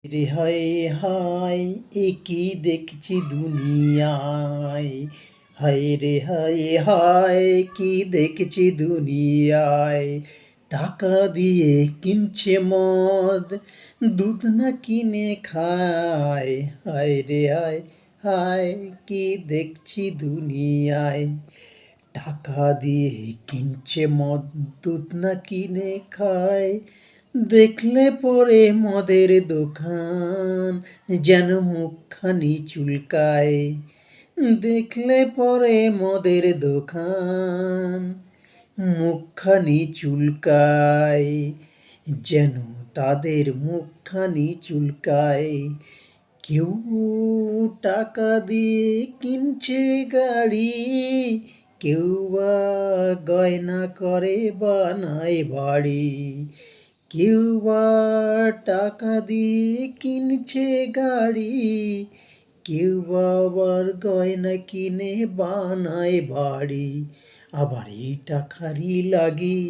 রে হায় হায় এ কি দেখছি দুনিয়ায়, হায় রে হায় হায় কি দেখছি দুনিয়ায়। টাকা দিয়ে কিনছে মদ, দুধ না কিনে খায়, হায় রে হায় হায় কি দেখছি দুনিয়ায়। টাকা দিয়ে কিনছে মদ, দুধ না কিনে খায়। দেখলে পরে মদের দোকান যেন মুখখানি চুলকায়। দেখলে পরে মদের দোকান মুখখানি চুলকায়, যেন তাদের মুখখানি চুলকায়। কেউ টাকা দিয়ে কিনছে গাড়ি, কেউ বা গয়না করে বানায় বাড়ি। কেউ বা টাকা দিয়ে কিনছে গাড়ি, কেউ বা আবার গয়না কিনে বানায় বাড়ি। আবার এই টাকারই লাগি,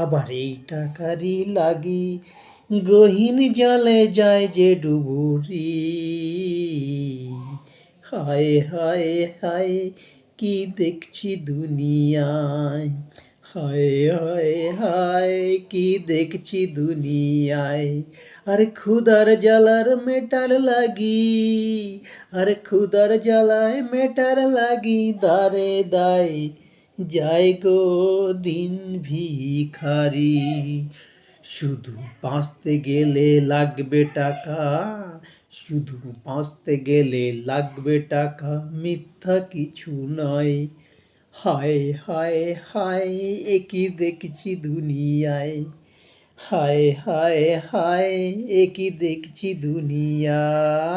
আবার এই টাকারই লাগি, গহীন জলে যায় যে ডুবুরি। হায় হায় হায় কি দেখছি দুনিয়ায়, হায় হায় হায় কি দেখছি দুনিয়ায়। আরে ক্ষুধার জ্বালার মেটার লাগি, আরে ক্ষুধার জ্বালায় মেটার লাগি, দারে দায় যায় গো দিন ভিখারি। শুধু বাঁচতে গেলে লাগবে টাকা, শুধু বাঁচতে গেলে লাগবে টাকা, মিথ্যা কিছু নয়। হায় হায় হায় এ কি দেখছি দুনিয়ায়, হায় হায় হায় এ কি দেখছি দুনিয়ায়।